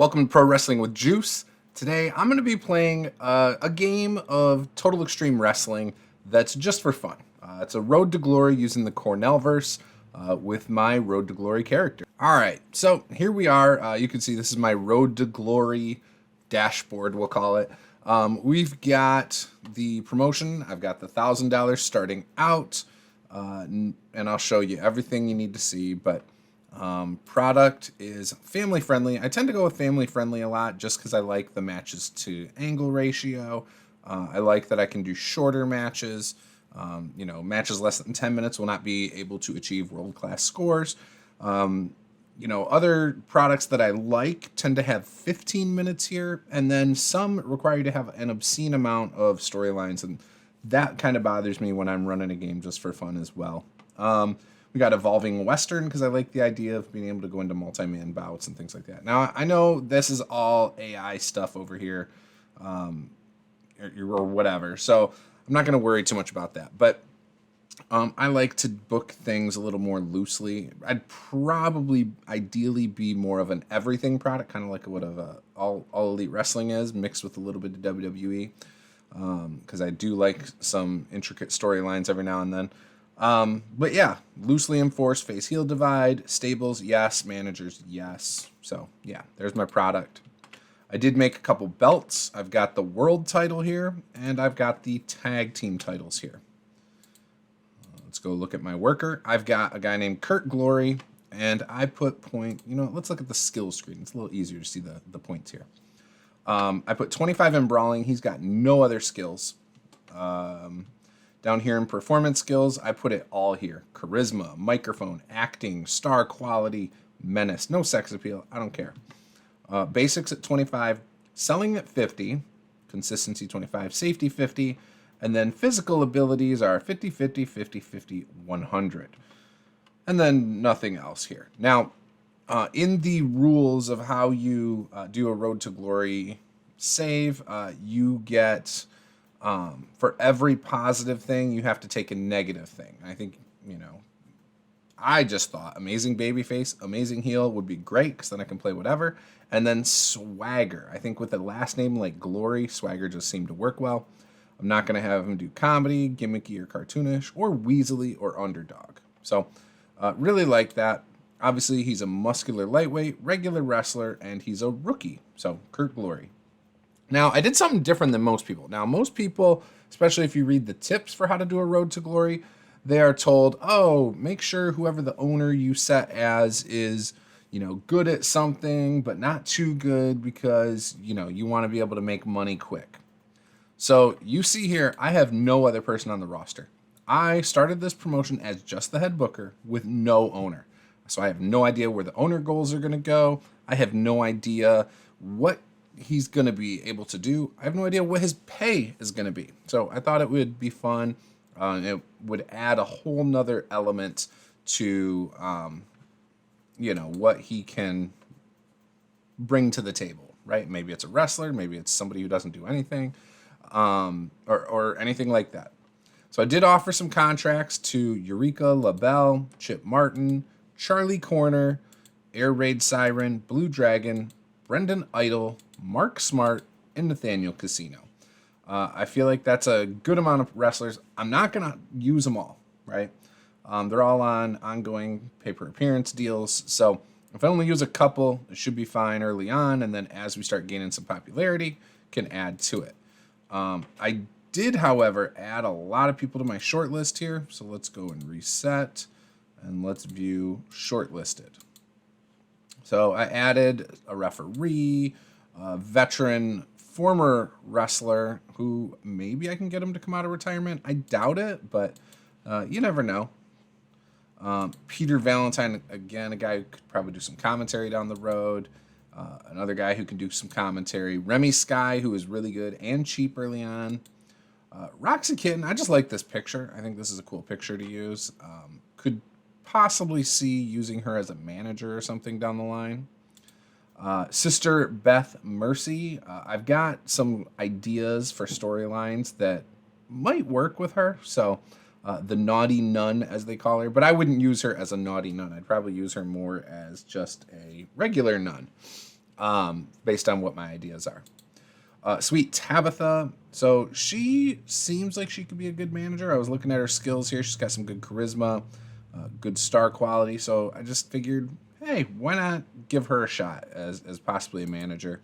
Welcome to Pro Wrestling with Juice. Today I'm going to be playing a game of Total Extreme Wrestling that's just for fun. It's a Road to Glory using the Cornellverse with my Road to Glory character. Alright, so here we are. You can see this is my Road to Glory dashboard, we'll call it. We've got the promotion. I've got the $1,000 starting out, and I'll show you everything you need to see, but product is family friendly. I tend to go with family friendly a lot just because I like the matches to angle ratio. I like that I can do shorter matches. Matches less than 10 minutes will not be able to achieve world-class scores. Other products that I like tend to have 15 minutes here, and then some require you to have an obscene amount of storylines, and that kind of bothers me when I'm running a game just for fun as well. We got Evolving Western because I like the idea of being able to go into multi-man bouts and things like that. Now, I know this is all AI stuff over here, or whatever, so I'm not going to worry too much about that. But I like to book things a little more loosely. I'd probably ideally be more of an everything product, kind of like what all Elite Wrestling is, mixed with a little bit of WWE, because I do like some intricate storylines every now and then. But yeah, loosely enforced face heel divide, stables, yes, managers, yes. So yeah, there's my product. I did make a couple belts. I've got the world title here, and I've got the tag team titles here. Let's go look at my worker. I've got a guy named Kurt Glory, and I put point, let's look at the skills screen. It's a little easier to see the points here. I put 25 in brawling. He's got no other skills. Down here in performance skills, I put it all here. Charisma, microphone, acting, star quality, menace. No sex appeal. I don't care. Basics at 25, selling at 50, consistency 25, safety 50, and then physical abilities are 50, 50, 50, 50, 100. And then nothing else here. Now, in the rules of how you do a Road to Glory save, you get... for every positive thing, you have to take a negative thing. I think, I just thought amazing babyface, amazing heel would be great because then I can play whatever. And then swagger. I think with a last name like Glory, swagger just seemed to work well. I'm not going to have him do comedy, gimmicky, or cartoonish, or weaselly, or underdog. So, really like that. Obviously, he's a muscular lightweight, regular wrestler, and he's a rookie. So, Kurt Glory. Now, I did something different than most people. Now, most people, especially if you read the tips for how to do a Road to Glory, they are told, oh, make sure whoever the owner you set as is, good at something, but not too good because, you want to be able to make money quick. So you see here, I have no other person on the roster. I started this promotion as just the head booker with no owner. So I have no idea where the owner goals are going to go. I have no idea what he's going to be able to do. I have no idea what his pay is going to be. So I thought it would be fun. It would add a whole nother element to, what he can bring to the table, right? Maybe it's a wrestler. Maybe it's somebody who doesn't do anything, or anything like that. So I did offer some contracts to Eureka LaBelle, Chip Martin, Charlie Corner, Air Raid Siren, Blue Dragon, Brendan Idol, Mark Smart, and Nathaniel Casino. I feel like that's a good amount of wrestlers. I'm not going to use them all, right? They're all on ongoing pay-per-appearance deals. So if I only use a couple, it should be fine early on. And then as we start gaining some popularity, can add to it. I did, however, add a lot of people to my short list here. So let's go and reset. And let's view shortlisted. So I added a referee, a veteran former wrestler who maybe I can get him to come out of retirement. I doubt it, but you never know. Peter Valentine, again, a guy who could probably do some commentary down the road. Another guy who can do some commentary. Remy Sky, who is really good and cheap early on. Roxy Kitten, I just like this picture. I think this is a cool picture to use. Could possibly see using her as a manager or something down the line. Sister Beth Mercy. I've got some ideas for storylines that might work with her. So the naughty nun, as they call her. But I wouldn't use her as a naughty nun. I'd probably use her more as just a regular nun. based on what my ideas are. Sweet Tabitha. So she seems like she could be a good manager. I was looking at her skills here. She's got some good charisma, good star quality. So I just figured, hey, why not give her a shot as possibly a manager?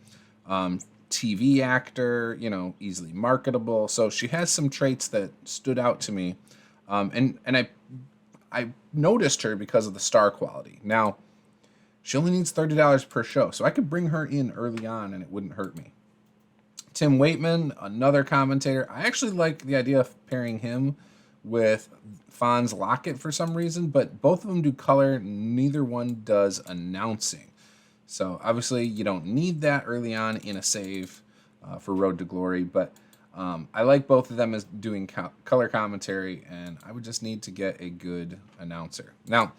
TV actor, easily marketable. So she has some traits that stood out to me. And I noticed her because of the star quality. Now, she only needs $30 per show. So I could bring her in early on and it wouldn't hurt me. Tim Waitman, another commentator. I actually like the idea of pairing him with Fonz Lockett for some reason, but both of them do color. Neither one does announcing. So obviously you don't need that early on in a save for Road to Glory, but I like both of them as doing color commentary, and I would just need to get a good announcer. Now,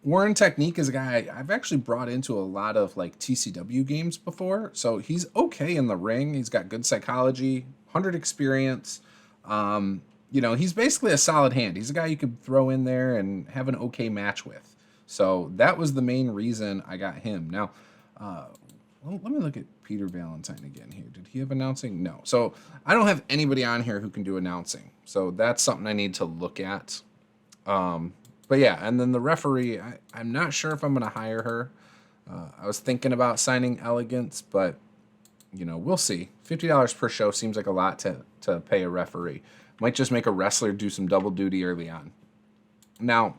Warren Technique is a guy I've actually brought into a lot of like TCW games before. So he's okay in the ring. He's got good psychology, 100 experience. He's basically a solid hand. He's a guy you could throw in there and have an okay match with. So that was the main reason I got him. Now, let me look at Peter Valentine again here. Did he have announcing? No. So I don't have anybody on here who can do announcing. So that's something I need to look at. But yeah, and then the referee, I'm not sure if I'm going to hire her. I was thinking about signing Elegance, but, we'll see. $50 per show seems like a lot to pay a referee. Might just make a wrestler do some double duty early on. Now,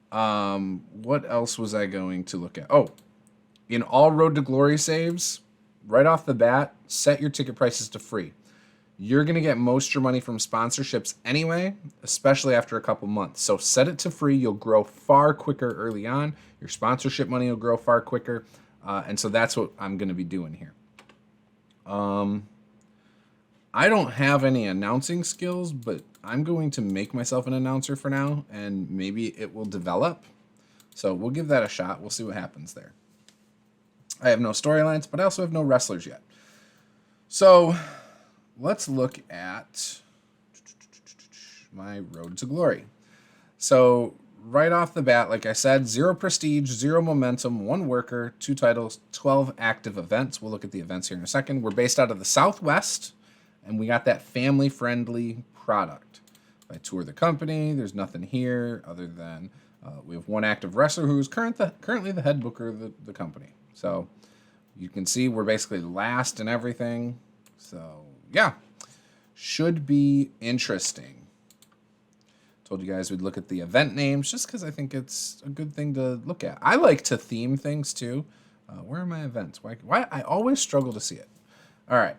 what else was I going to look at? Oh, in all Road to Glory saves, right off the bat, set your ticket prices to free. You're going to get most of your money from sponsorships anyway, especially after a couple months. So set it to free. You'll grow far quicker early on. Your sponsorship money will grow far quicker. And so that's what I'm going to be doing here. I don't have any announcing skills, but I'm going to make myself an announcer for now, and maybe it will develop. So we'll give that a shot. We'll see what happens there. I have no storylines, but I also have no wrestlers yet. So let's look at my Road to Glory. So right off the bat, like I said, 0 prestige, 0 momentum, 1 worker, 2 titles, 12 active events. We'll look at the events here in a second. We're based out of the Southwest, and we got that family-friendly product. If I tour the company, there's nothing here other than we have 1 active wrestler who's currently the head booker of the company. So you can see we're basically last in everything. So yeah, should be interesting. Told you guys we'd look at the event names just because I think it's a good thing to look at. I like to theme things too. Where are my events? Why I always struggle to see it. All right.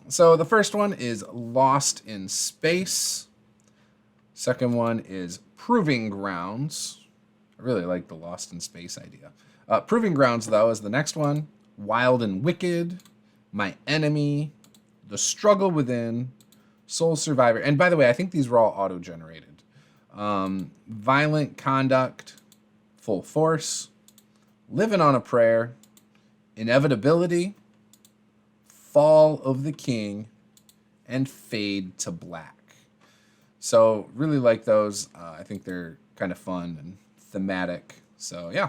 So the first one is Lost in Space. Second one is Proving Grounds. I really like the Lost in Space idea. Proving Grounds, though, is the next one. Wild and Wicked, My Enemy, The Struggle Within, Soul Survivor. And by the way, I think these were all auto-generated. Violent Conduct, Full Force, Living on a Prayer, Inevitability, Fall of the King, and Fade to Black. So really like those. I think they're kind of fun and thematic. So yeah.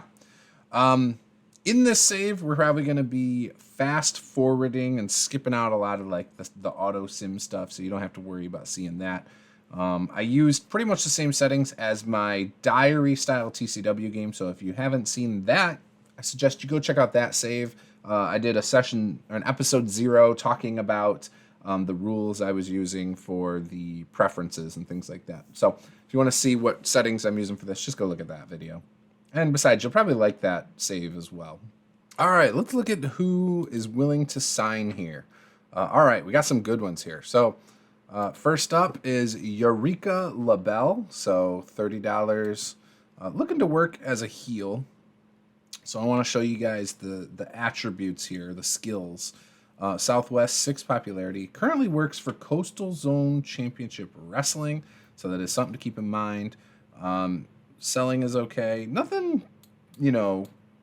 In this save, we're probably going to be fast forwarding and skipping out a lot of like the auto sim stuff, so you don't have to worry about seeing that. I used pretty much the same settings as my diary style TCW game, so if you haven't seen that, I suggest you go check out that save. I did an episode 0 talking about the rules I was using for the preferences and things like that. So if you want to see what settings I'm using for this, just go look at that video. And besides, you'll probably like that save as well. All right, let's look at who is willing to sign here. All right, we got some good ones here. So first up is Eureka LaBelle, so $30. Looking to work as a heel. So I want to show you guys the attributes here, the skills. Southwest 6 popularity. Currently works for Coastal Zone Championship Wrestling, so that is something to keep in mind. Selling is okay. Nothing,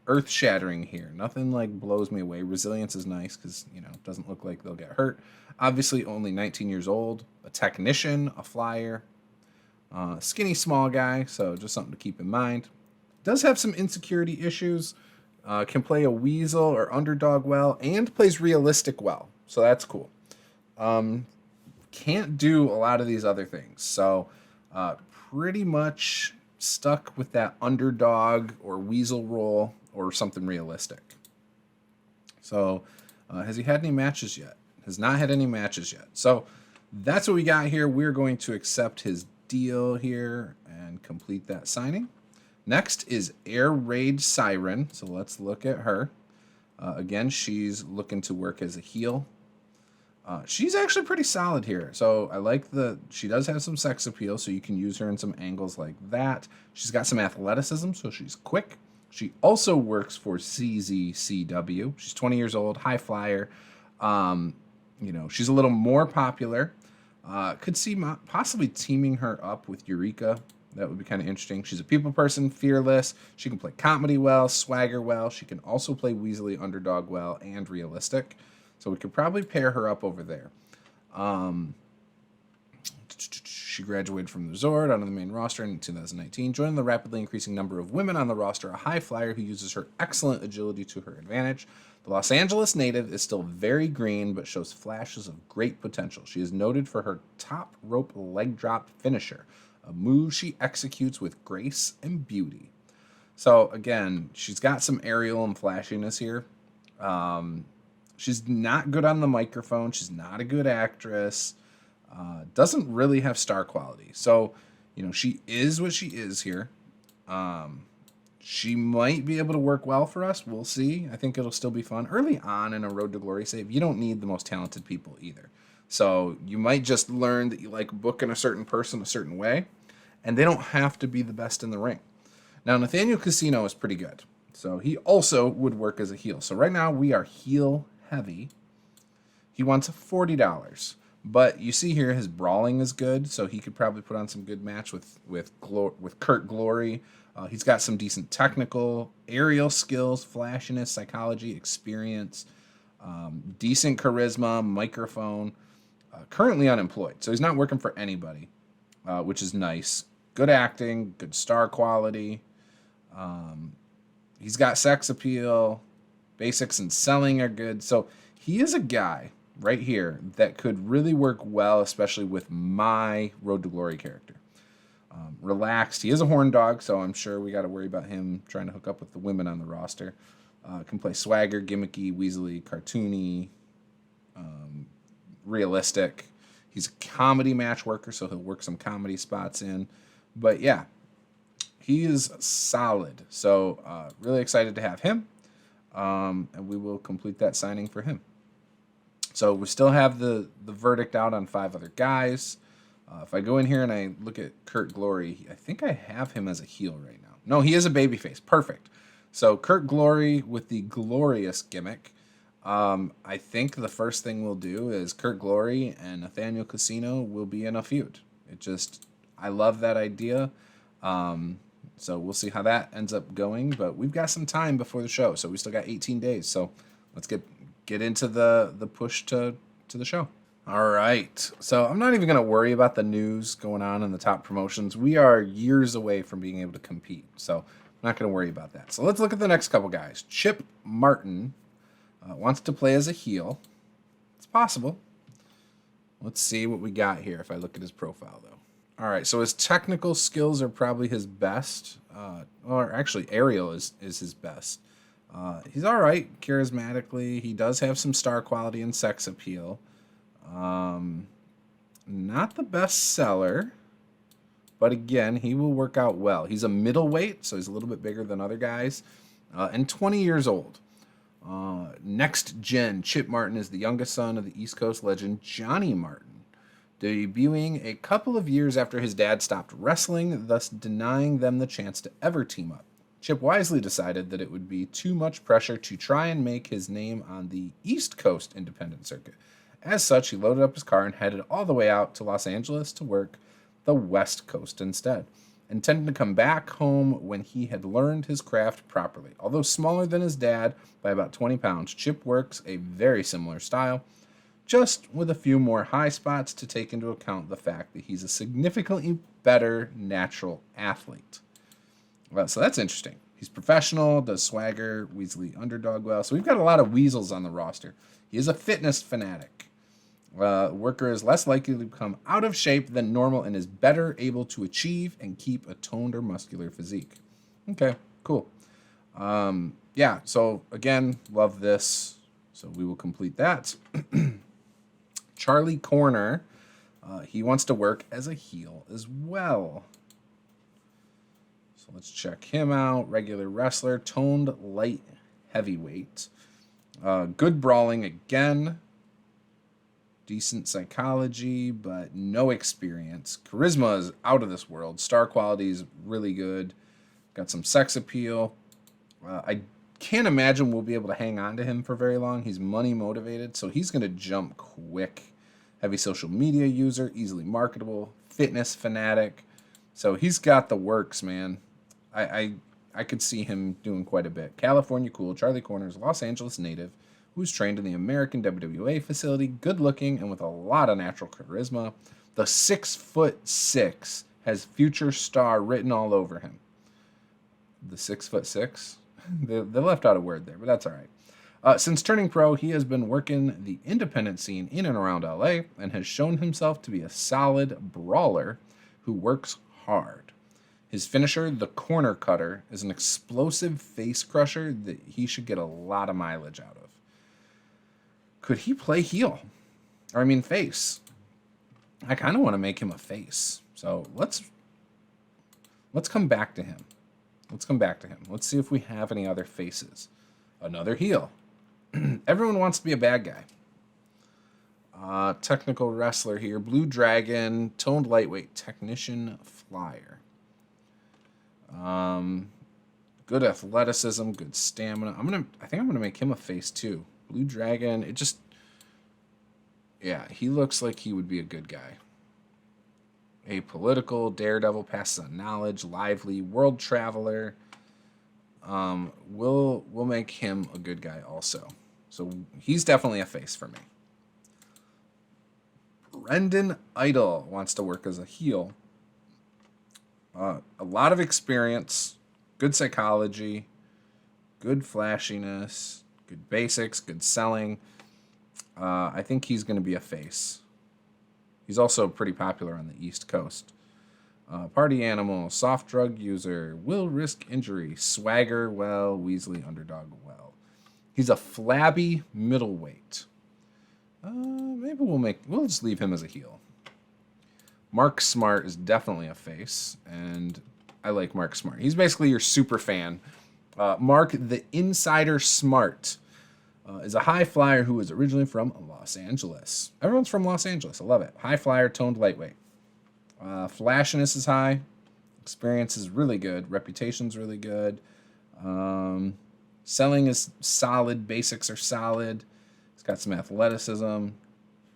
earth-shattering here. Nothing like blows me away. Resilience is nice because, it doesn't look like they'll get hurt. Obviously only 19 years old. A technician, a flyer. Skinny, small guy, so just something to keep in mind. Does have some insecurity issues. Can play a weasel or underdog well, and plays realistic well. So that's cool. Can't do a lot of these other things. So pretty much stuck with that underdog or weasel role or something realistic. So has he had any matches yet? Has not had any matches yet. So that's what we got here. We're going to accept his deal here and complete that signing. Next is Air Raid Siren. So let's look at her. Again, she's looking to work as a heel. She's actually pretty solid here. So I like she does have some sex appeal, so you can use her in some angles like that. She's got some athleticism, so she's quick. She also works for CVerse. She's 20 years old, high flyer. She's a little more popular. Could see possibly teaming her up with Eureka. That would be kind of interesting. She's a people person, fearless. She can play comedy well, swagger well. She can also play weaselly underdog well and realistic. So we could probably pair her up over there. She graduated from the Zord onto the main roster in 2019, joining the rapidly increasing number of women on the roster, a high flyer who uses her excellent agility to her advantage. The Los Angeles native is still very green, but shows flashes of great potential. She is noted for her top rope leg drop finisher, a move she executes with grace and beauty. So again, she's got some aerial and flashiness here. She's not good on the microphone. She's not a good actress. Doesn't really have star quality. So, she is what she is here. She might be able to work well for us. We'll see. I think it'll still be fun. Early on in a Road to Glory save, you don't need the most talented people either. So you might just learn that you like booking a certain person a certain way, and they don't have to be the best in the ring. Now, Nathaniel Casino is pretty good. So he also would work as a heel. So right now we are heel heavy. He wants $40. But you see here his brawling is good, so he could probably put on some good match with Kurt Glory. He's got some decent technical, aerial skills, flashiness, psychology, experience, decent charisma, microphone. Currently unemployed, so he's not working for anybody, which is nice. Good acting, good star quality. He's got sex appeal. Basics and selling are good. So he is a guy right here that could really work well, especially with my Road to Glory character. Relaxed. He is a horn dog, so I'm sure we got to worry about him trying to hook up with the women on the roster. Can play swagger, gimmicky, weaselly, cartoony, realistic. He's a comedy match worker, so he'll work some comedy spots in. But yeah, he is solid. So really excited to have him. And we will complete that signing for him. So we still have the verdict out on 5 other guys. If I go in here and I look at Kurt Glory, I think I have him as a heel right now. No, he is a babyface. Perfect. So Kurt Glory with the glorious gimmick. I think the first thing we'll do is Kurt Glory and Nathaniel Casino will be in a feud. I love that idea. So we'll see how that ends up going. But we've got some time before the show, so we still got 18 days. So let's get into the push to the show. All right. So I'm not even going to worry about the news going on in the top promotions. We are years away from being able to compete, so I'm not going to worry about that. So let's look at the next couple guys. Chip Martin wants to play as a heel. It's possible. Let's see what we got here if I look at his profile, though. All right, so his technical skills are probably his best. Or actually, aerial is his best. He's all right charismatically. He does have some star quality and sex appeal. Not the best seller, but again, he will work out well. He's a middleweight, so he's a little bit bigger than other guys, and 20 years old. Next gen, Chip Martin is the youngest son of the East Coast legend Johnny Martin, debuting a couple of years after his dad stopped wrestling, thus denying them the chance to ever team up. Chip wisely decided that it would be too much pressure to try and make his name on the East Coast independent circuit. As such, he loaded up his car and headed all the way out to Los Angeles to work the West Coast instead, intending to come back home when he had learned his craft properly. Although smaller than his dad by about 20 pounds, Chip works a very similar style, just with a few more high spots to take into account the fact that he's a significantly better natural athlete. Well, so that's interesting. He's professional, does swagger, Weasley underdog well. So we've got a lot of weasels on the roster. He is a fitness fanatic. Worker is less likely to become out of shape than normal and is better able to achieve and keep a toned or muscular physique. Okay, cool. Yeah, so again, love this. So we will complete that. Charlie Corner, he wants to work as a heel as well. So let's check him out. Regular wrestler, toned light heavyweight. Good brawling again. Decent psychology, but no experience. Charisma is out of this world. Star quality is really good. Got some sex appeal. I can't imagine we'll be able to hang on to him for very long. He's money motivated, so he's going to jump quick. Heavy social media user, easily marketable, fitness fanatic. So he's got the works, man. I could see him doing quite a bit. California cool. Charlie Corner is a Los Angeles native who's trained in the American WWA facility, good looking and with a lot of natural charisma. The 6'6" has future star written all over him. The 6'6"? They left out a word there, but that's all right. Since turning pro, he has been working the independent scene in and around LA and has shown himself to be a solid brawler who works hard. His finisher, the corner cutter, is an explosive face crusher that he should get a lot of mileage out of. Could he play heel? Or I mean face. I kind of want to make him a face. So let's come back to him. Let's see if we have any other faces. Another heel. Everyone wants to be a bad guy. Technical wrestler here. Blue Dragon, toned lightweight, technician flyer. Good athleticism, good stamina. I think I'm gonna make him a face too. Blue Dragon, he looks like he would be a good guy. Apolitical, daredevil, passes on knowledge, lively, world traveler. We'll make him a good guy also. So he's definitely a face for me. Brendan Idol wants to work as a heel. A lot of experience, good psychology, good flashiness, good basics, good selling. I think he's going to be a face. He's also pretty popular on the East Coast. Party animal, soft drug user, will risk injury, swagger well, Weasley underdog well. He's a flabby middleweight. Maybe we'll just leave him as a heel. Mark Smart is definitely a face, and I like Mark Smart. He's basically your super fan. Mark the Insider Smart is a high flyer who is originally from Los Angeles. Everyone's from Los Angeles. I love it. High flyer, toned lightweight. Flashiness is high. Experience is really good. Reputation's really good. Selling is solid. Basics are solid. He's got some athleticism.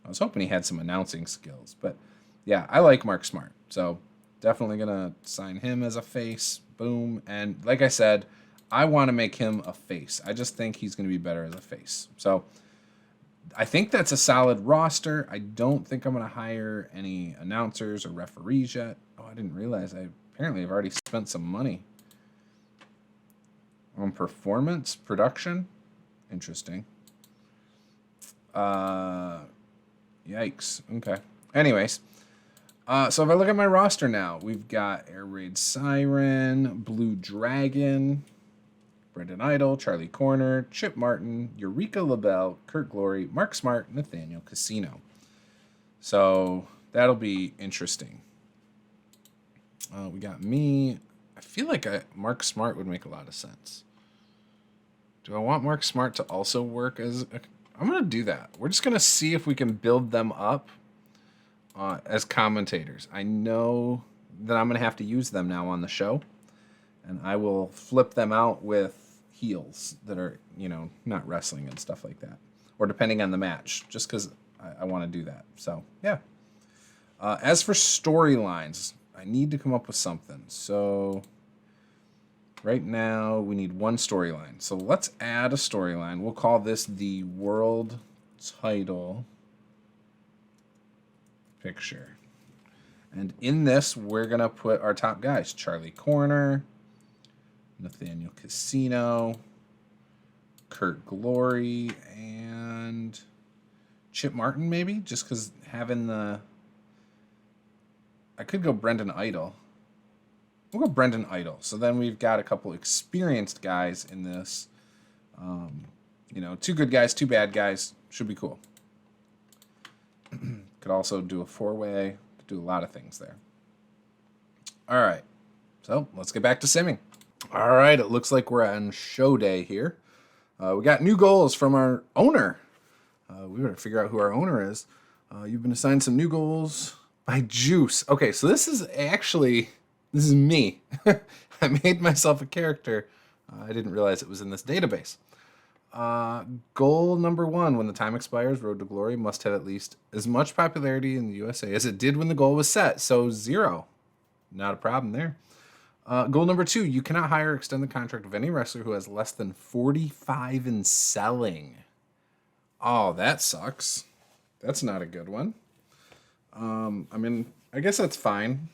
I was hoping he had some announcing skills. But, yeah, I like Mark Smart. So, definitely going to sign him as a face. Boom. And, like I said, I want to make him a face. I just think he's going to be better as a face. So, I think that's a solid roster. I don't think I'm going to hire any announcers or referees yet. Oh, I didn't realize apparently I've already spent some money on performance production. Interesting. Yikes. Okay. Anyways, so if I look at my roster now, we've got Air Raid Siren, Blue Dragon, Brendan Idol, Charlie Corner, Chip Martin, Eureka LaBelle, Kurt Glory, Mark Smart, Nathaniel Casino. So that'll be interesting. We got me. I feel like Mark Smart would make a lot of sense. Do I want Mark Smart to also work as I'm going to do that. We're just going to see if we can build them up as commentators. I know that I'm going to have to use them now on the show. And I will flip them out with heels that are, not wrestling and stuff like that. Or depending on the match, just because I want to do that. So, yeah. As for storylines, I need to come up with something. So, right now, we need one storyline. So, let's add a storyline. We'll call this the World Title Picture. And in this, we're going to put our top guys. Charlie Corner, Nathaniel Casino, Kurt Glory, and Chip Martin maybe, just because having the... I could go Brendan Idol. We'll go Brendan Idol. So then we've got a couple experienced guys in this. You know, 2 good guys, 2 bad guys. Should be cool. Could also do a 4-way. Could do a lot of things there. All right. So let's get back to simming. All right. It looks like we're on show day here. We got new goals from our owner. We better figure out who our owner is. You've been assigned some new goals by Juice. Okay, so this is me. I made myself a character. I didn't realize it was in this database. Goal number 1, when the time expires, Road to Glory must have at least as much popularity in the USA as it did when the goal was set. So 0. Not a problem there. Goal number 2, you cannot hire or extend the contract of any wrestler who has less than 45 in selling. Oh, that sucks. That's not a good one. I mean, I guess that's fine.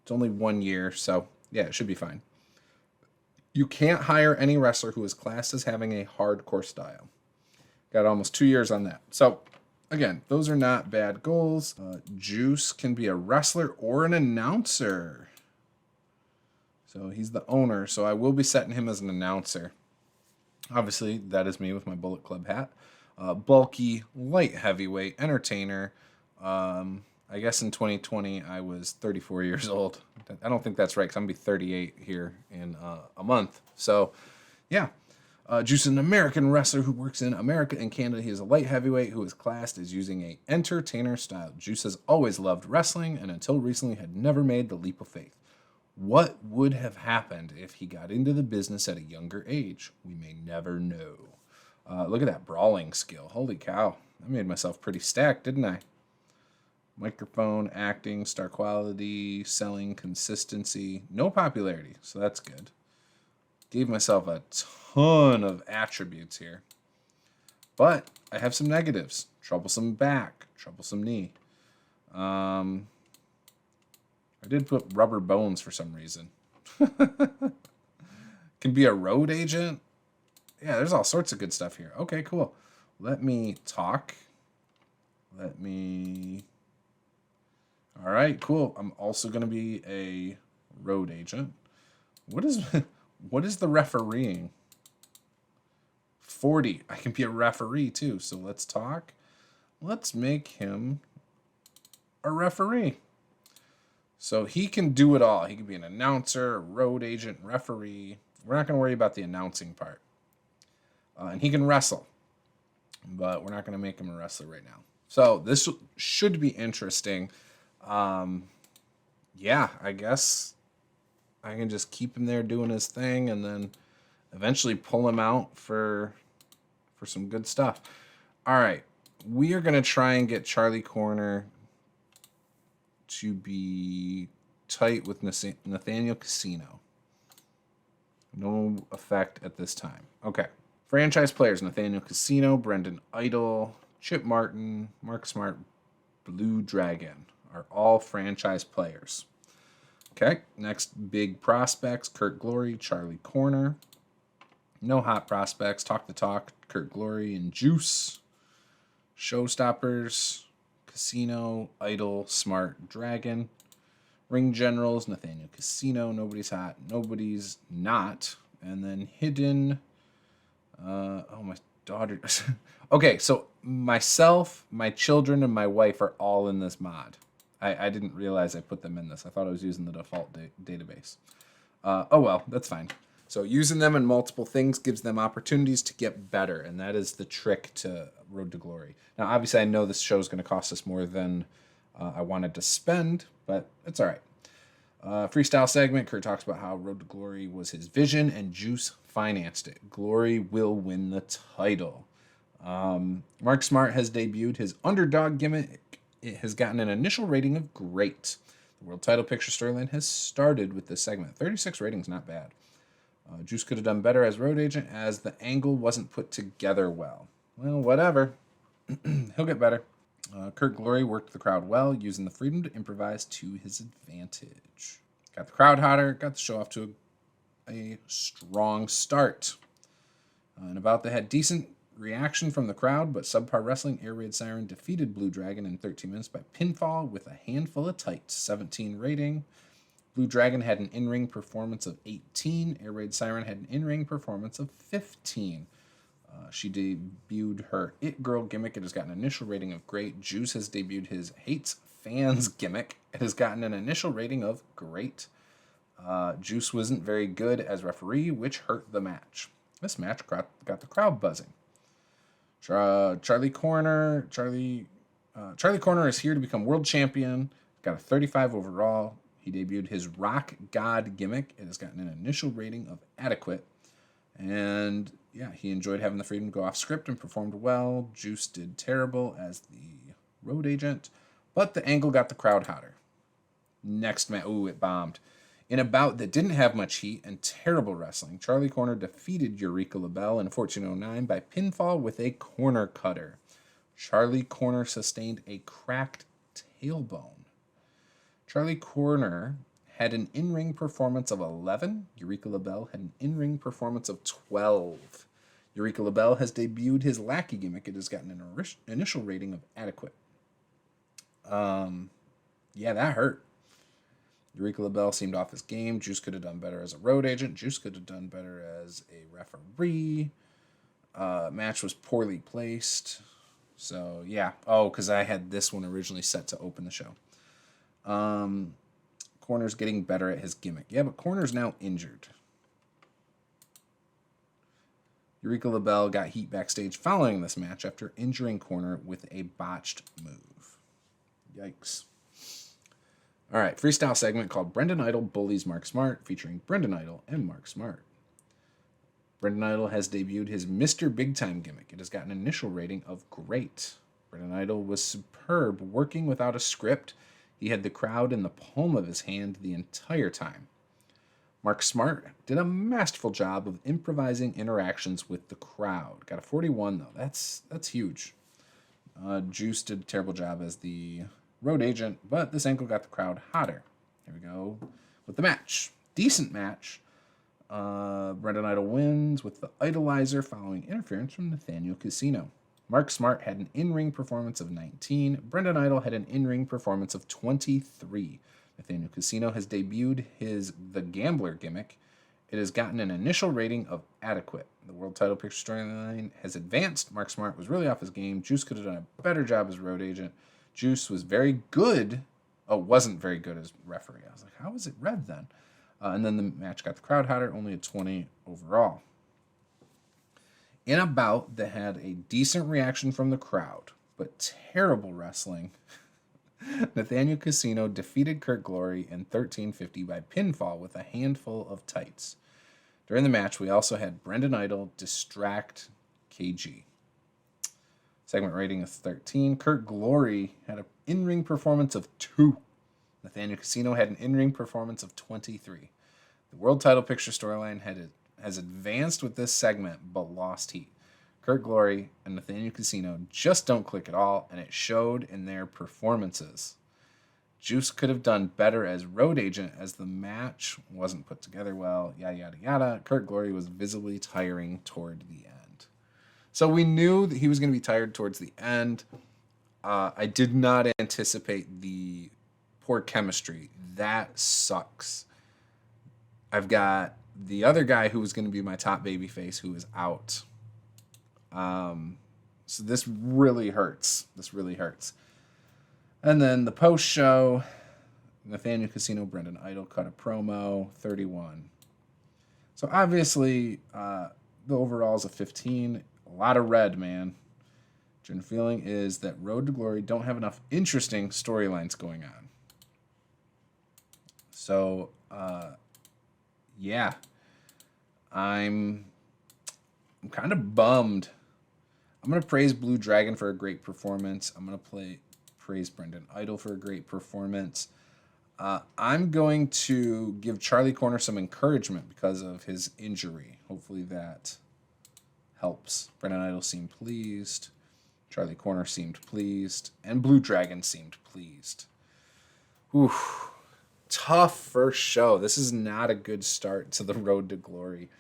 It's only 1 year, so yeah, it should be fine. You can't hire any wrestler who is classed as having a hardcore style. Got almost 2 years on that. So, again, those are not bad goals. Juice can be a wrestler or an announcer. So he's the owner, so I will be setting him as an announcer. Obviously, that is me with my Bullet Club hat. Bulky, light heavyweight, entertainer. I guess in 2020, I was 34 years old. I don't think that's right, because I'm going to be 38 here in a month. So, yeah. Juice is an American wrestler who works in America and Canada. He is a light heavyweight who is classed as using a entertainer style. Juice has always loved wrestling and until recently had never made the leap of faith. What would have happened if he got into the business at a younger age? We may never know. Look at that brawling skill. Holy cow. I made myself pretty stacked, didn't I? Microphone, acting, star quality, selling, consistency. No popularity, so that's good. Gave myself a ton of attributes here. But I have some negatives. Troublesome back, troublesome knee. I did put rubber bones for some reason. Can be a road agent. Yeah, there's all sorts of good stuff here. Okay, cool. Let me talk. All right, cool. I'm also going to be a road agent. What is the refereeing? 40. I can be a referee too. So let's talk. Let's make him a referee. So he can do it all. He can be an announcer, a road agent, referee. We're not going to worry about the announcing part. And he can wrestle. But we're not going to make him a wrestler right now. So this should be interesting. Yeah, I guess I can just keep him there doing his thing and then eventually pull him out for some good stuff. All right. We are going to try and get Charlie Corner to be tight with Nathaniel Casino. No effect at this time. Okay. Franchise players: Nathaniel Casino, Brendan Idol, Chip Martin, Mark Smart, Blue Dragon are all franchise players. Okay, next big prospects: Kurt Glory, Charlie Corner. No hot prospects: Talk the Talk, Kurt Glory, and Juice. Showstoppers: Casino, Idol, Smart, Dragon. Ring generals: Nathaniel Casino, nobody's hot, nobody's not. And then hidden, my daughter. Okay, so myself, my children, and my wife are all in this mod. I didn't realize I put them in this. I thought I was using the default database. Oh well, that's fine. So using them in multiple things gives them opportunities to get better, and that is the trick to Road to Glory. Now, obviously, I know this show is going to cost us more than I wanted to spend, but it's all right. Freestyle segment, Kurt talks about how Road to Glory was his vision, and Juice financed it. Glory will win the title. Mark Smart has debuted his underdog gimmick. It has gotten an initial rating of great. The world title picture storyline has started with this segment. 36 ratings, not bad. Juice could have done better as road agent, as the angle wasn't put together well. Well, whatever. He'll get better. Kurt Glory worked the crowd well, using the freedom to improvise to his advantage. Got the crowd hotter, got the show off to a strong start. And about that had decent reaction from the crowd, but Subpar Wrestling, Air Raid Siren defeated Blue Dragon in 13 minutes by pinfall with a handful of tights. 17 rating. Blue Dragon had an in-ring performance of 18. Air Raid Siren had an in-ring performance of 15. She debuted her It Girl gimmick. It has gotten an initial rating of great. Juice has debuted his Hates Fans gimmick. It has gotten an initial rating of great. Juice wasn't very good as referee, which hurt the match. This match got the crowd buzzing. Charlie Corner is here to become world champion. Got a 35 overall. He debuted his Rock God gimmick. It has gotten an initial rating of adequate. And yeah, he enjoyed having the freedom to go off script and performed well. Juice did terrible as the road agent, but the angle got the crowd hotter. Next match, it bombed. In a bout that didn't have much heat and terrible wrestling, Charlie Corner defeated Eureka LaBelle in 1409 by pinfall with a corner cutter. Charlie Corner sustained a cracked tailbone. Charlie Corner had an in-ring performance of 11. Eureka LaBelle had an in-ring performance of 12. Eureka LaBelle has debuted his Lackey gimmick. It has gotten an initial rating of adequate. Yeah, that hurt. Eureka LaBelle seemed off his game. Juice could have done better as a road agent. Juice could have done better as a referee. Match was poorly placed. So, yeah. Oh, because I had this one originally set to open the show. Corner's getting better at his gimmick. Yeah, but Corner's now injured. Eureka LaBelle got heat backstage following this match after injuring Corner with a botched move. Yikes. All right, freestyle segment called Brendan Idol Bullies Mark Smart, featuring Brendan Idol and Mark Smart. Brendan Idol has debuted his Mr. Big Time gimmick. It has gotten an initial rating of great. Brendan Idol was superb, working without a script. He had the crowd in the palm of his hand the entire time. Mark Smart did a masterful job of improvising interactions with the crowd. Got a 41, though. That's huge. Juice did a terrible job as the road agent, but this angle got the crowd hotter. Here we go with the match. Decent match. Brendan Idol wins with the Idolizer following interference from Nathaniel Casino. Mark Smart had an in-ring performance of 19. Brendan Idol had an in-ring performance of 23. Nathaniel Casino has debuted his The Gambler gimmick. It has gotten an initial rating of adequate. The world title picture storyline has advanced. Mark Smart was really off his game. Juice could have done a better job as road agent. Juice was very good. Oh, wasn't very good as referee. I was like, how is it red then? And then the match got the crowd hotter, only a 20 overall. In a bout that had a decent reaction from the crowd, but terrible wrestling, Nathaniel Casino defeated Kurt Glory in 1350 by pinfall with a handful of tights. During the match, we also had Brendan Idol distract KG. Segment rating of 13. Kurt Glory had an in-ring performance of 2. Nathaniel Casino had an in-ring performance of 23. The world title picture storyline has advanced with this segment, but lost heat. Kurt Glory and Nathaniel Casino just don't click at all, and it showed in their performances. Juice could have done better as road agent as the match wasn't put together well, yada, yada, yada. Kurt Glory was visibly tiring toward the end. So we knew that he was going to be tired towards the end. I did not anticipate the poor chemistry. That sucks. I've got the other guy who was going to be my top babyface who is out. So this really hurts. And then the post-show, Nathaniel Casino, Brendan Idol cut a promo, 31. So obviously, the overall is a 15. A lot of red, man. General feeling is that Road to Glory don't have enough interesting storylines going on. So, yeah. I'm kind of bummed. I'm going to praise Blue Dragon for a great performance. I'm going to praise Brendan Idol for a great performance. I'm going to give Charlie Corner some encouragement because of his injury. Hopefully that helps. Brendan Idol seemed pleased. Charlie Corner seemed pleased. And Blue Dragon seemed pleased. Oof. tough first show. This is not a good start to the road to glory.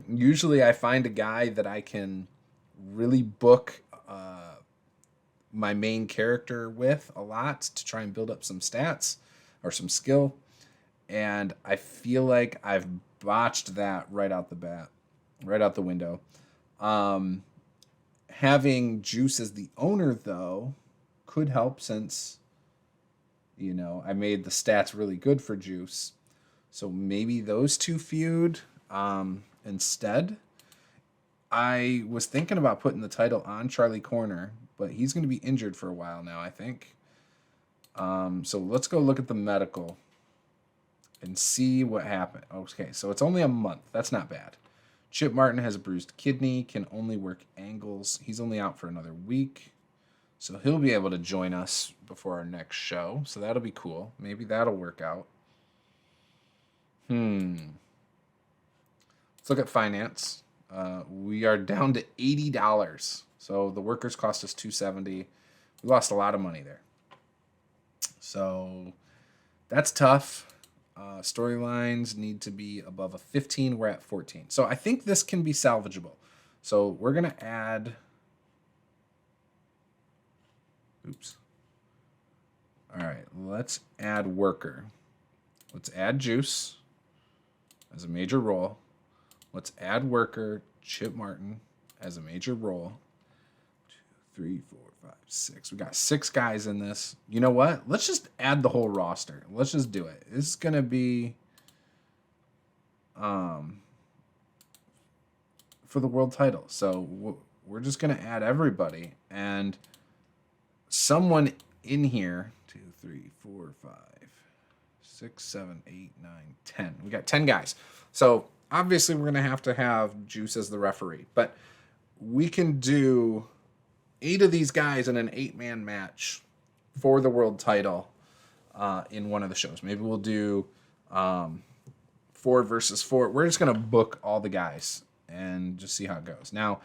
Usually I find a guy that I can really book my main character with a lot to try and build up some stats or some skill. And I feel like I've botched that right out the bat, right out the window. Having Juice as the owner, though, could help since, I made the stats really good for Juice. So maybe those two feud instead. I was thinking about putting the title on Charlie Corner, but he's going to be injured for a while now, I think. So let's go look at the medical and see what happened. Okay, so it's only a month. That's not bad. Chip Martin has a bruised kidney, can only work angles. He's only out for another week. So he'll be able to join us before our next show. So that'll be cool. Maybe that'll work out. Let's look at finance. We are down to $80. So the workers cost us $270. We lost a lot of money there. So that's tough. Storylines need to be above a 15. We're at 14. So I think this can be salvageable. So we're going to add... Oops. All right, let's add worker. Let's add Juice as a major role. Let's add worker, Chip Martin as a major role. 2, 3, 4, 5, 6. We got 6 guys in this. You know what? Let's just add the whole roster. Let's just do it. This is going to be for the world title. So we're just going to add everybody. And someone in here, 2, 3, 4, 5, 6, 7, 8, 9, 10. We got 10 guys. So obviously we're going to have Juice as the referee. But we can do 8 of these guys in an 8-man match for the world title in one of the shows. Maybe we'll do 4 versus 4. We're just going to book all the guys and just see how it goes. Now,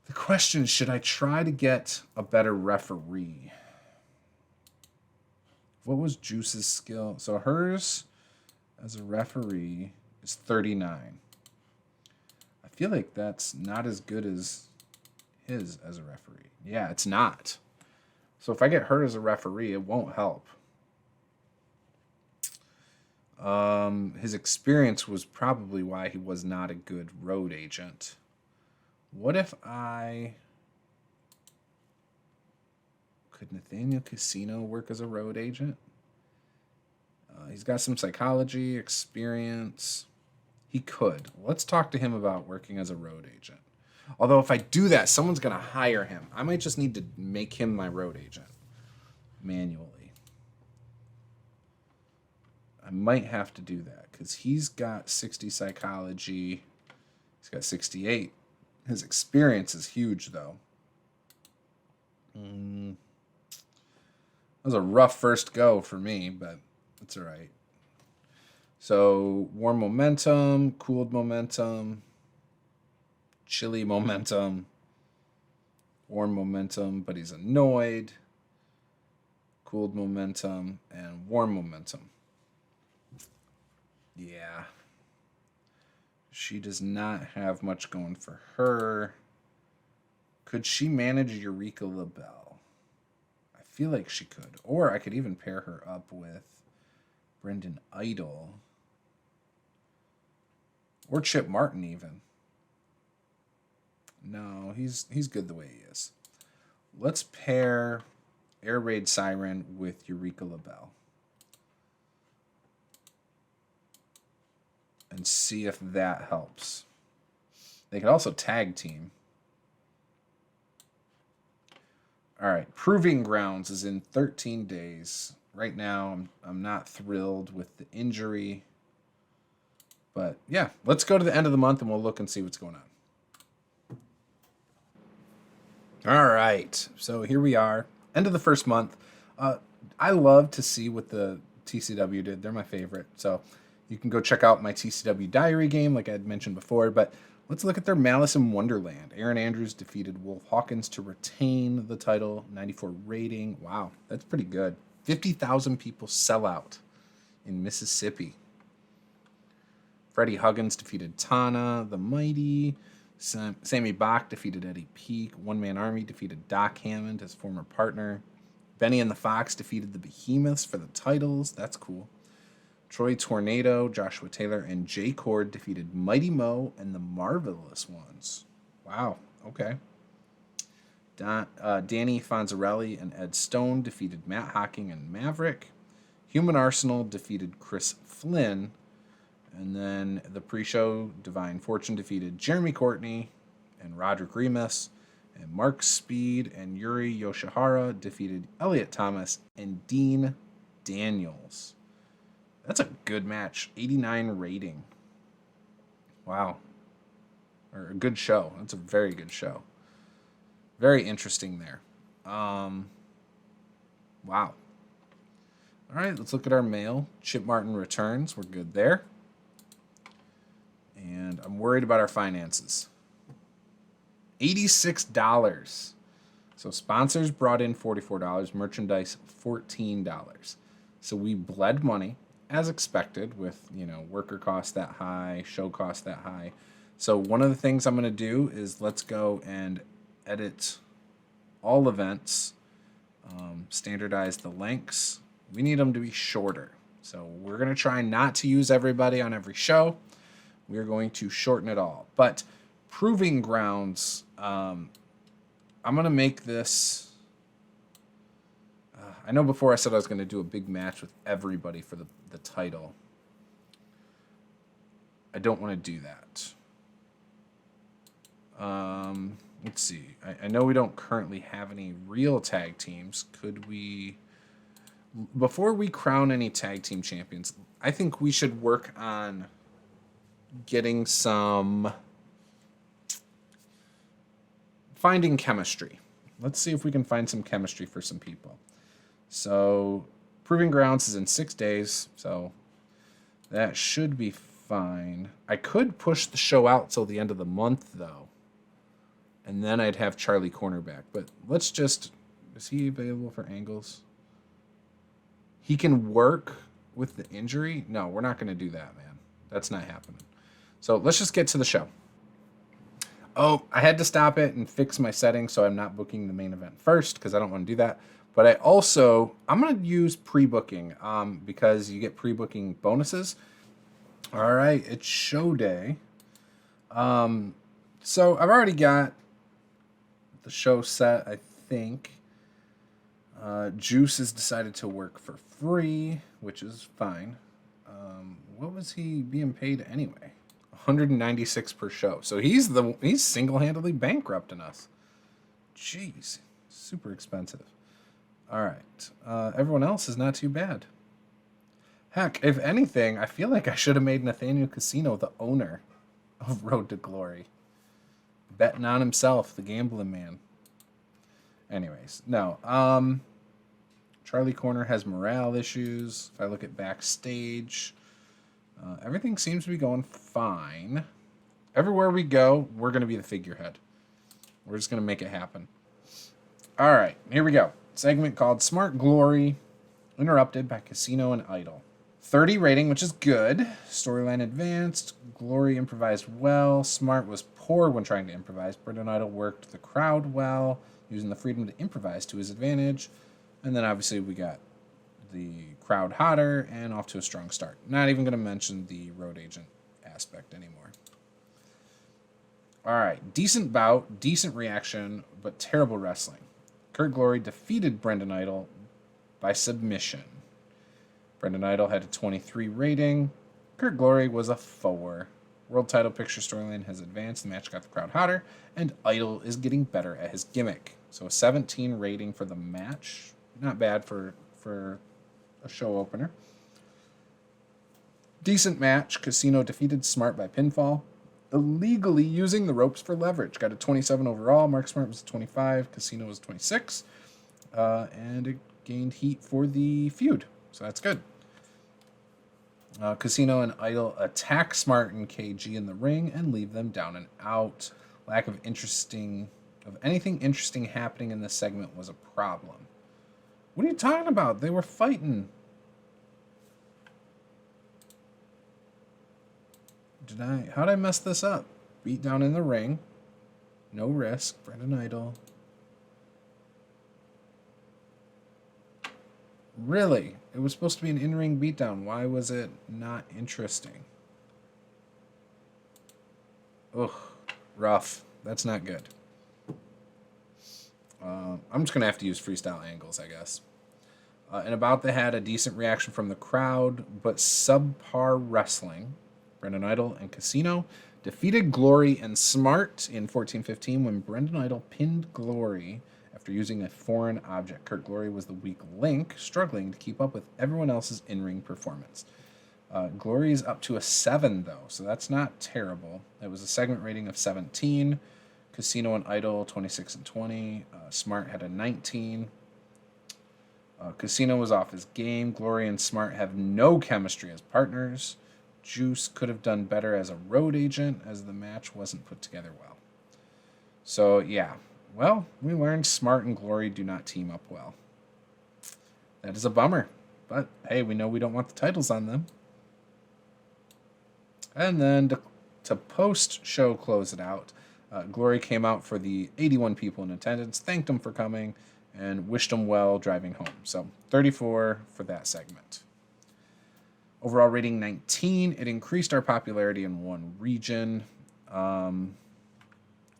the question is, should I try to get a better referee? What was Juice's skill? So hers as a referee is 39. I feel like that's not as good as his as a referee. Yeah, it's not. So if I get her as a referee, it won't help. His experience was probably why he was not a good road agent. What if could Nathaniel Casino work as a road agent? He's got some psychology experience. He could. Let's talk to him about working as a road agent. Although if I do that, someone's going to hire him. I might just need to make him my road agent manually. I might have to do that because he's got 60 psychology. He's got 68. His experience is huge, though. That was a rough first go for me, but it's all right. So, warm momentum, cooled momentum, chilly momentum, warm momentum, but he's annoyed, cooled momentum, and warm momentum. Yeah. She does not have much going for her. Could she manage Eureka LaBelle? I feel like she could. Or I could even pair her up with Brendan Idol. Or Chip Martin even. No, he's good the way he is. Let's pair Air Raid Siren with Eureka LaBelle. And see if that helps. They could also tag team. All right, Proving Grounds is in 13 days. Right now, I'm not thrilled with the injury. But yeah, let's go to the end of the month and we'll look and see what's going on. All right, so here we are, end of the first month. I love to see what the TCW did. They're my favorite. So you can go check out my TCW diary game, like I had mentioned before. But let's look at their Malice in Wonderland. Aaron Andrews defeated Wolf Hawkins to retain the title. 94 rating. Wow, that's pretty good. 50,000 people sell out in Mississippi. Freddie Huggins defeated Tana the Mighty. Sammy Bach defeated Eddie Peak. One Man Army defeated Doc Hammond, his former partner. Benny and the Fox defeated the Behemoths for the titles. That's cool. Troy Tornado, Joshua Taylor, and Jay Cord defeated Mighty Mo and the Marvelous Ones. Wow. Okay. Danny Fonzarelli and Ed Stone defeated Matt Hocking and Maverick. Human Arsenal defeated Chris Flynn. And then the pre-show, Divine Fortune defeated Jeremy Courtney and Roderick Remus. And Mark Speed and Yuri Yoshihara defeated Elliot Thomas and Dean Daniels. That's a good match. 89 rating. Wow. Or a good show. That's a very good show. Very interesting there. Wow. All right, let's look at our mail. Chip Martin returns. We're good there. And I'm worried about our finances. $86. So sponsors brought in $44. Merchandise, $14. So we bled money, as expected, with, worker costs that high, show costs that high. So one of the things I'm going to do is let's go and edit all events, standardize the links. We need them to be shorter. So we're going to try not to use everybody on every show. We're going to shorten it all. But Proving Grounds, I'm going to make this... I know before I said I was going to do a big match with everybody for the title. I don't want to do that. Let's see. I know we don't currently have any real tag teams. Could we... Before we crown any tag team champions, I think we should work on getting some... Finding chemistry. Let's see if we can find some chemistry for some people. So, Proving Grounds is in 6 days, so that should be fine. I could push the show out till the end of the month, though. And then I'd have Charlie Cornerback. But let's just... Is he available for angles? He can work with the injury? No, we're not going to do that, man. That's not happening. So let's just get to the show. Oh, I had to stop it and fix my settings so I'm not booking the main event first because I don't want to do that. But I'm going to use pre-booking because you get pre-booking bonuses. All right, it's show day. So I've already got the show set, I think. Juice has decided to work for free, which is fine. What was he being paid anyway? $196 per show. So he's single-handedly bankrupting us. Jeez, super expensive. All right, everyone else is not too bad. Heck, if anything, I feel like I should have made Nathaniel Casino the owner of Road to Glory, betting on himself, the gambling man. Anyways, no. Charlie Corner has morale issues. If I look at backstage, everything seems to be going fine. Everywhere we go, we're going to be the figurehead. We're just going to make it happen. All right, here we go. Segment called Smart Glory, interrupted by Casino and Idol. 30 rating, which is good. Storyline advanced. Glory improvised well. Smart was poor when trying to improvise. Brendan Idol worked the crowd well, using the freedom to improvise to his advantage. And then obviously we got the crowd hotter and off to a strong start. Not even going to mention the road agent aspect anymore. All right, decent bout, decent reaction, but terrible wrestling. Kurt Glory defeated Brendan Idol by submission. Brendan Idol had a 23 rating. Kurt Glory was a 4. World title picture storyline has advanced. The match got the crowd hotter, and Idol is getting better at his gimmick. So a 17 rating for the match. Not bad for a show opener. Decent match. Casino defeated Smart by pinfall, illegally using the ropes for leverage. Got a 27 overall. Mark Smart was a 25. Casino was 26. And it gained heat for the feud. So that's good. Casino and Idol attack Smart and KG in the ring and leave them down and out. Lack of anything interesting happening in this segment was a problem. What are you talking about? They were fighting. How'd I mess this up? Beat down in the ring. No risk. Brendan Idol. Really? It was supposed to be an in-ring beatdown. Why was it not interesting? Ugh. Rough. That's not good. I'm just going to have to use freestyle angles, I guess. And About the had a decent reaction from the crowd, but subpar wrestling. Brendan Idol and Casino defeated Glory and Smart in 14-15 when Brendan Idol pinned Glory after using a foreign object. Kurt Glory was the weak link, struggling to keep up with everyone else's in-ring performance. Glory is up to a 7, though, so that's not terrible. It was a segment rating of 17. Casino and Idol, 26 and 20. Smart had a 19. Casino was off his game. Glory and Smart have no chemistry as partners. Juice could have done better as a road agent, as the match wasn't put together well. So, yeah. Well, we learned Smart and Glory do not team up well. That is a bummer. But, hey, we know we don't want the titles on them. And then to post-show close it out, Glory came out for the 81 people in attendance, thanked them for coming, and wished them well driving home. So 34 for that segment. Overall rating 19. It increased our popularity in one region.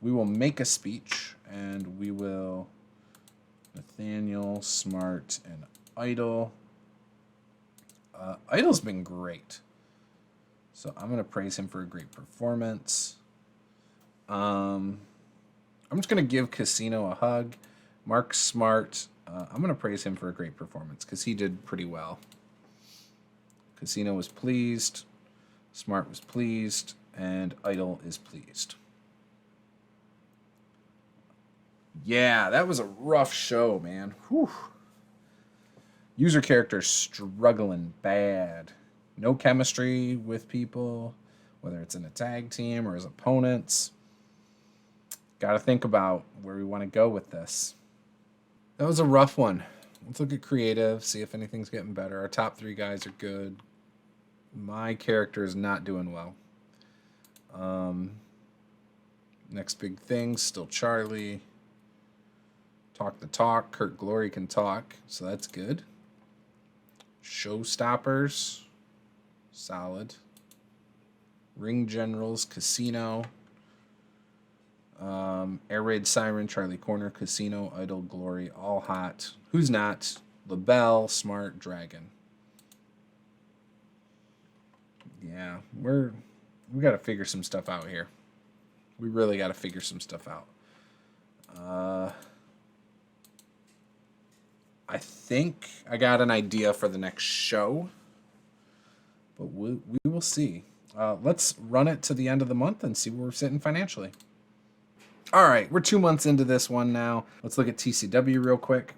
We will make a speech, and we will Nathaniel, Smart, and Idol. Idol's been great. So I'm going to praise him for a great performance. I'm just going to give Casino a hug. Mark Smart, I'm going to praise him for a great performance because he did pretty well. Casino was pleased. Smart was pleased. And Idol is pleased. Yeah, that was a rough show, man. Whew. User characters struggling bad. No chemistry with people, whether it's in a tag team or as opponents. Got to think about where we want to go with this. That was a rough one. Let's look at creative, see if anything's getting better. Our top 3 guys are good. My character is not doing well. Next big thing, still Charlie. Talk the talk. Kurt Glory can talk, so that's good. Showstoppers, solid. Ring Generals, Casino. Air Raid Siren, Charlie Corner, Casino, Idol, Glory, all hot. Who's not? LaBelle, Smart, Dragon. Yeah, we got to figure some stuff out here. We really got to figure some stuff out. I think I got an idea for the next show, but we will see. Let's run it to the end of the month and see where we're sitting financially. All right, we're 2 months into this one now. Let's look at TCW real quick.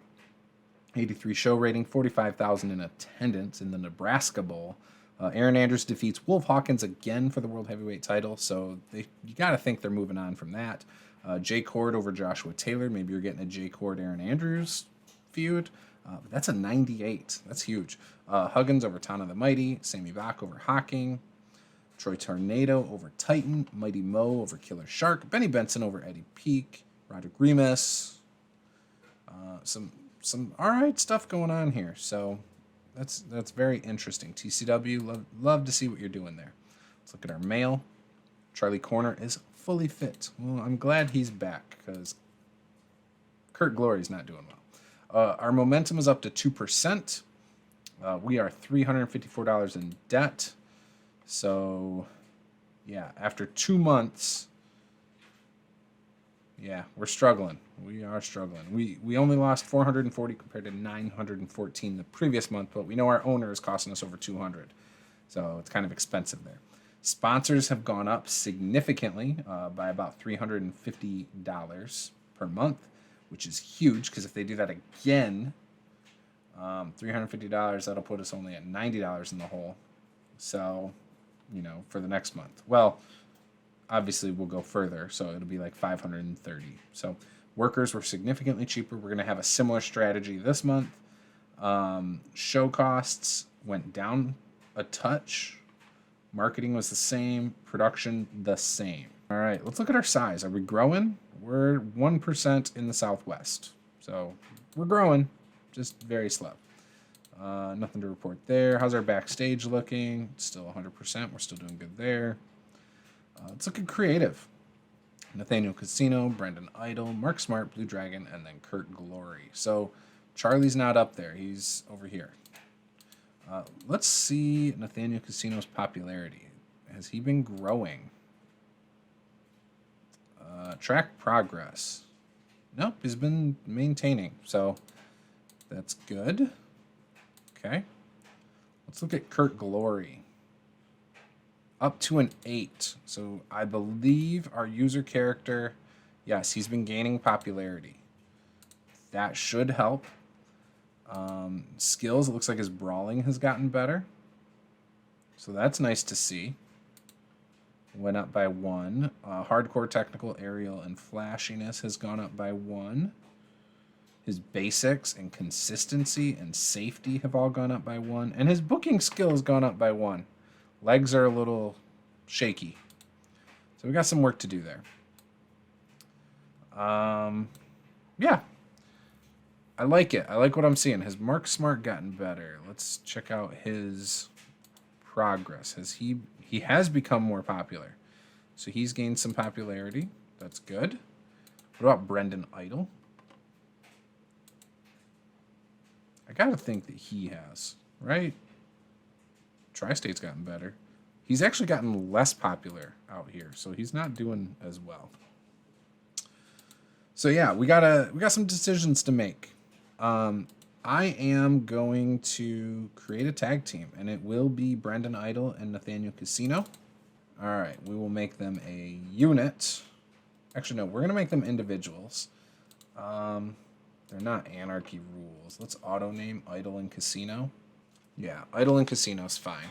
83 show rating, 45,000 in attendance in the Nebraska Bowl. Aaron Andrews defeats Wolf Hawkins again for the World Heavyweight title, so you got to think they're moving on from that. Jay Cord over Joshua Taylor. Maybe you're getting a Jay Cord, Aaron Andrews feud. But that's a 98. That's huge. Huggins over Tana the Mighty. Sammy Bach over Hawking. Troy Tornado over Titan. Mighty Mo over Killer Shark. Benny Benson over Eddie Peak. Roger Grimace. Some all right stuff going on here. So that's very interesting. TCW, love to see what you're doing there. Let's look at our mail. Charlie Corner is fully fit. Well, I'm glad he's back because Kurt Glory's not doing well. Our momentum is up to 2%. We are $354 in debt. So, yeah, after 2 months, yeah, we're struggling. We are struggling. We only lost 440 compared to 914 the previous month, but we know our owner is costing us over 200. So it's kind of expensive there. Sponsors have gone up significantly by about $350 per month, which is huge because if they do that again, $350, that'll put us only at $90 in the hole. So, for the next month. Well, obviously we'll go further, so it'll be like $530. So workers were significantly cheaper. We're going to have a similar strategy this month. Show costs went down a touch. Marketing was the same. Production, the same. All right, let's look at our size. Are we growing? We're 1% in the Southwest. So we're growing, just very slow. Nothing to report there. How's our backstage looking? Still 100%. We're still doing good there. Let's look at creative. Nathaniel Casino, Brendan Idol, Mark Smart, Blue Dragon, and then Kurt Glory. So Charlie's not up there. He's over here. Let's see Nathaniel Casino's popularity. Has he been growing? Track progress. Nope, he's been maintaining. So that's good. Okay. Let's look at Kurt Glory. Up to an 8. So I believe our user character, yes, he's been gaining popularity. That should help. Skills, it looks like his brawling has gotten better. So that's nice to see. Went up by 1. Hardcore technical, aerial, and flashiness has gone up by 1. His basics and consistency and safety have all gone up by 1. And his booking skill has gone up by 1. Legs are a little shaky. So we got some work to do there. Yeah. I like it. I like what I'm seeing. Has Mark Smart gotten better? Let's check out his progress. He has become more popular. So he's gained some popularity. That's good. What about Brendan Idol? I gotta think that he has, right? Tri-State's gotten better. He's actually gotten less popular out here, so he's not doing as well. So yeah, we got some decisions to make. I am going to create a tag team, and it will be Brendan Idol and Nathaniel Casino. All right, we will make them a unit. Actually, no, we're gonna make them individuals. They're not anarchy rules. Let's auto name Idol and Casino. Yeah, Idol and Casino's fine.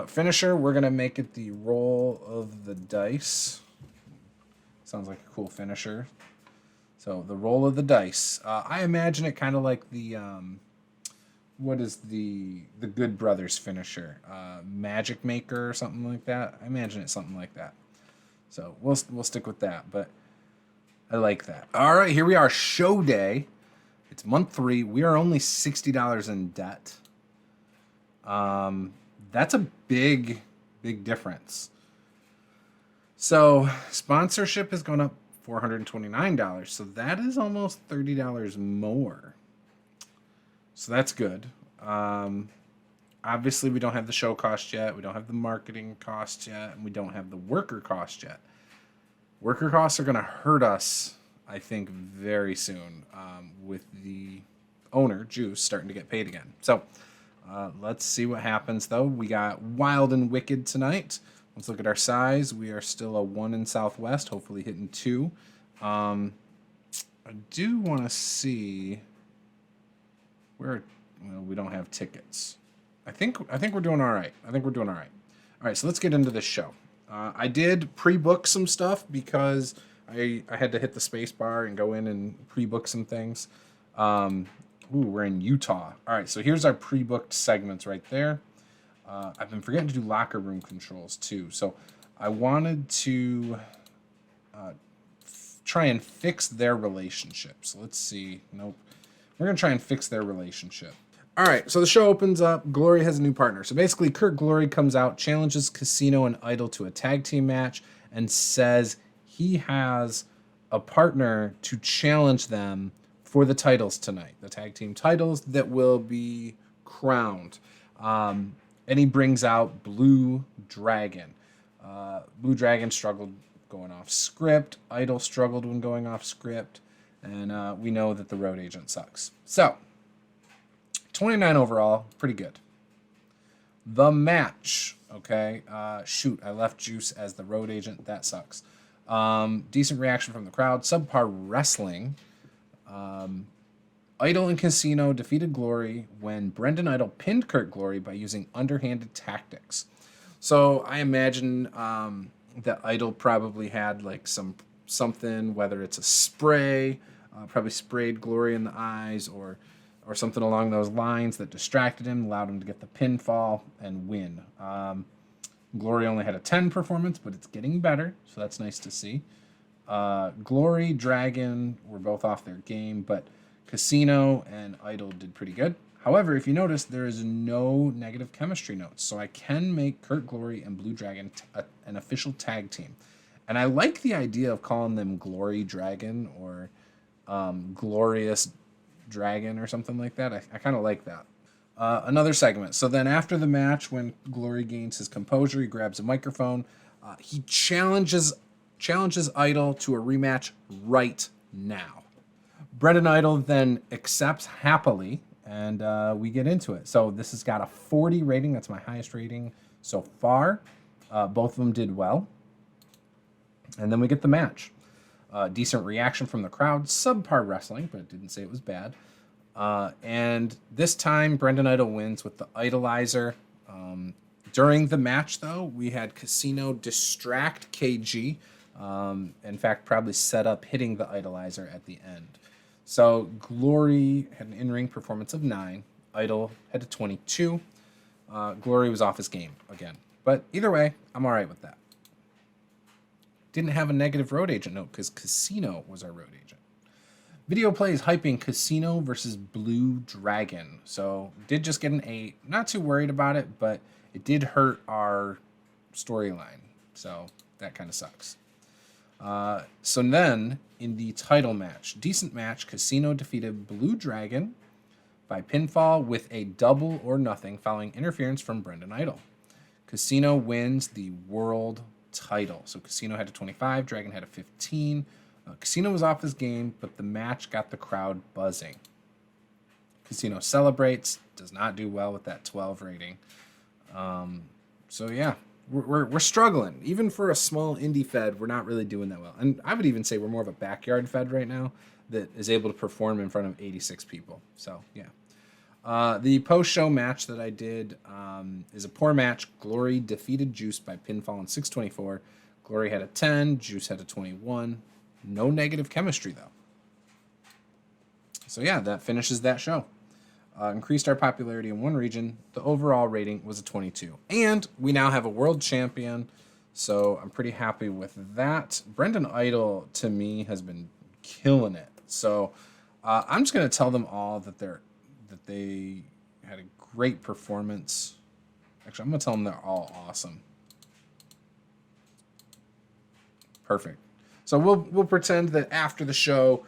Finisher, we're gonna make it the roll of the dice. Sounds like a cool finisher. So the roll of the dice. I imagine it kind of like the what is the Good Brothers finisher, Magic Maker or something like that. I imagine it's something like that. So we'll stick with that. But I like that. All right, here we are, show day. It's month 3. We are only $60 in debt. That's a big difference. So sponsorship has gone up $429. So that is almost $30 more. So that's good. Obviously, we don't have the show cost yet. We don't have the marketing cost yet. And we don't have the worker cost yet. Worker costs are going to hurt us, I think, very soon with the owner, Juice, starting to get paid again. So let's see what happens, though. We got Wild and Wicked tonight. Let's look at our size. We are still a 1 in Southwest, hopefully hitting 2. I do want to see where we don't have tickets. I think we're doing all right. All right, so let's get into this show. I did pre-book some stuff because I had to hit the space bar and go in and pre-book some things. We're in Utah. All right, so here's our pre-booked segments right there. I've been forgetting to do locker room controls too. So I wanted to try and fix their relationship. So let's see. Nope. We're going to try and fix their relationship. All right, so the show opens up. Glory has a new partner. So basically, Kurt Glory comes out, challenges Casino and Idol to a tag team match, and says he has a partner to challenge them for the titles tonight, the tag team titles that will be crowned. And he brings out Blue Dragon. Blue Dragon struggled going off script. Idol struggled when going off script. And we know that the road agent sucks. So, 29 overall, pretty good. The match, okay. Shoot, I left Juice as the road agent. That sucks. Decent reaction from the crowd. Subpar wrestling. Idol and Casino defeated Glory when Brendan Idol pinned Kurt Glory by using underhanded tactics. So I imagine that Idol probably had like something, whether it's a spray, probably sprayed Glory in the eyes or something along those lines that distracted him, allowed him to get the pinfall and win. Glory only had a 10 performance, but it's getting better, so that's nice to see. Glory, Dragon were both off their game, but Casino and Idol did pretty good. However, if you notice, there is no negative chemistry notes, so I can make Kurt Glory and Blue Dragon an official tag team. And I like the idea of calling them Glory Dragon or Glorious Dragon or something like that. I kind of like that. Another segment. So then after the match, when Glory gains his composure, he grabs a microphone. He challenges Idol to a rematch right now. Brendan Idol then accepts happily, and we get into it. So this has got a 40 rating. That's my highest rating so far. Both of them did well. And then we get the match. Decent reaction from the crowd. Subpar wrestling, but it didn't say it was bad. And this time, Brendan Idol wins with the Idolizer. During the match, though, we had Casino distract KG. In fact, probably set up hitting the Idolizer at the end. So Glory had an in-ring performance of 9. Idol had a 22. Glory was off his game again. But either way, I'm all right with that. Didn't have a negative road agent note because Casino was our road agent. Video plays hyping Casino versus Blue Dragon. So did just get an 8. Not too worried about it, but it did hurt our storyline. So that kind of sucks. So then in the title match, decent match, Casino defeated Blue Dragon by pinfall with a double or nothing following interference from Brendan Idol. Casino wins the world title. So Casino had a 25, Dragon had a 15. Casino was off his game, but the match got the crowd buzzing. Casino celebrates, does not do well with that 12 rating. So yeah, we're struggling. Even for a small indie fed, we're not really doing that well. And I would even say we're more of a backyard fed right now that is able to perform in front of 86 people. So yeah. The post-show match that I did is a poor match. Glory defeated Juice by pinfall in 6:24. Glory had a 10. Juice had a 21. No negative chemistry, though. So yeah, that finishes that show. Increased our popularity in one region. The overall rating was a 22. And we now have a world champion, so I'm pretty happy with that. Brendan Idol, to me, has been killing it. So I'm just going to tell them all that they had a great performance. Actually, I'm going to tell them they're all awesome. Perfect. So we'll pretend that after the show,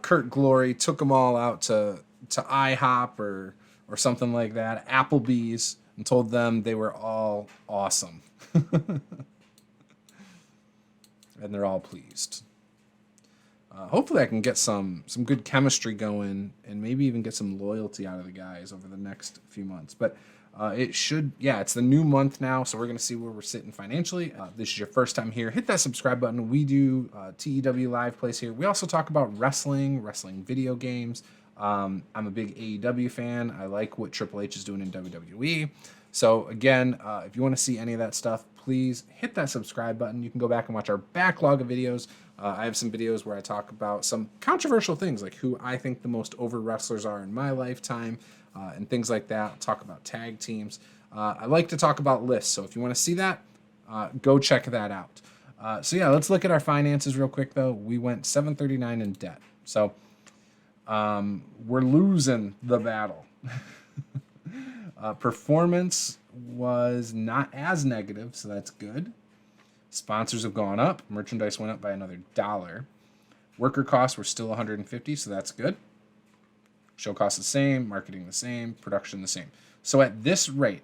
Kurt Glory took them all out to IHOP or something like that, Applebee's, and told them they were all awesome. And they're all pleased. Hopefully I can get some good chemistry going and maybe even get some loyalty out of the guys over the next few months. But it should, it's the new month now, so we're going to see where we're sitting financially. This is your first time here, hit that subscribe button. We do TEW live plays here. We also talk about wrestling video games. I'm a big AEW fan. I like what Triple H is doing in WWE. So again, if you want to see any of that stuff, please hit that subscribe button. You can go back and watch our backlog of videos. I have some videos where I talk about some controversial things, like who I think the most over wrestlers are in my lifetime, and things like that. I'll talk about tag teams. I like to talk about lists, so if you want to see that, go check that out. So yeah, let's look at our finances real quick, though. We went $739 in debt. So we're losing the battle. Performance was not as negative, so that's good. Sponsors have gone up. Merchandise went up by another $1. Worker costs were still $150, so that's good. Show costs the same, marketing the same, production the same. So at this rate,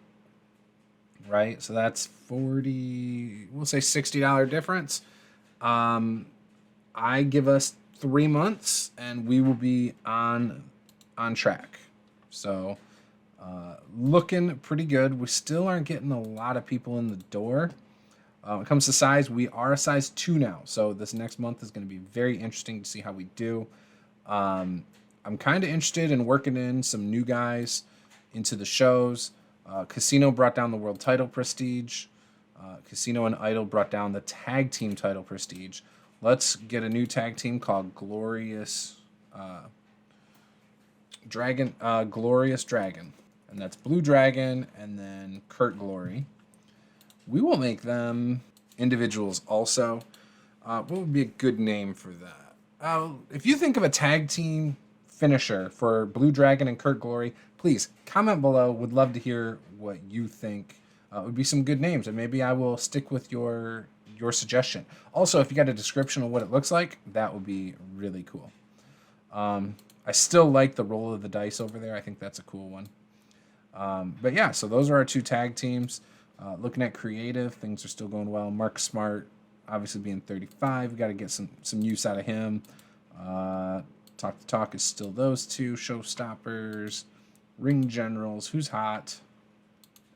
right? So that's $40, we'll say $60 difference. I give us 3 months, and we will be on track. So looking pretty good. We still aren't getting a lot of people in the door. When it comes to size, we are a size 2 now. So this next month is going to be very interesting to see how we do. I'm kind of interested in working in some new guys into the shows. Casino brought down the world title prestige. Casino and Idol brought down the tag team title prestige. Let's get a new tag team called Glorious Dragon. And that's Blue Dragon and then Kurt Glory. We will make them individuals also. What would be a good name for that? If you think of a tag team finisher for Blue Dragon and Kurt Glory, please comment below. Would love to hear what you think would be some good names, and maybe I will stick with your suggestion. Also, if you got a description of what it looks like, that would be really cool. I still like the roll of the dice over there. I think that's a cool one. But yeah, so those are our 2 tag teams. Looking at creative, things are still going well. Mark Smart, obviously being 35, we got to get some use out of him. Talk to Talk is still those 2 showstoppers. Ring Generals, who's hot,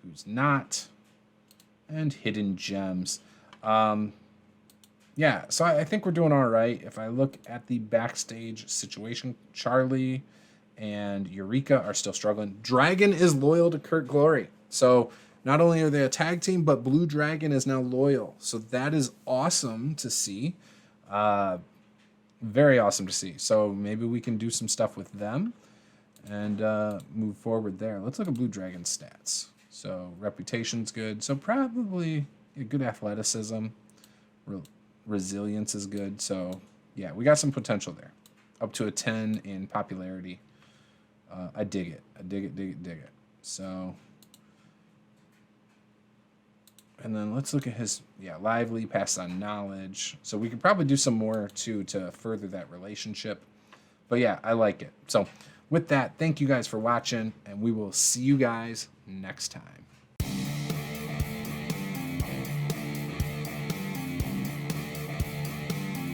who's not, and Hidden Gems. Yeah, so I think we're doing all right. If I look at the backstage situation, Charlie and Eureka are still struggling. Dragon is loyal to Kurt Glory. So not only are they a tag team, but Blue Dragon is now loyal. So that is awesome to see. Very awesome to see. So maybe we can do some stuff with them and move forward there. Let's look at Blue Dragon's stats. So reputation's good. So probably a good athleticism. Resilience is good. So yeah, we got some potential there. Up to a 10 in popularity. I dig it. I dig it. So, and then let's look at his, lively, pass on knowledge. So we could probably do some more too to further that relationship. But yeah, I like it. So with that, thank you guys for watching, and we will see you guys next time.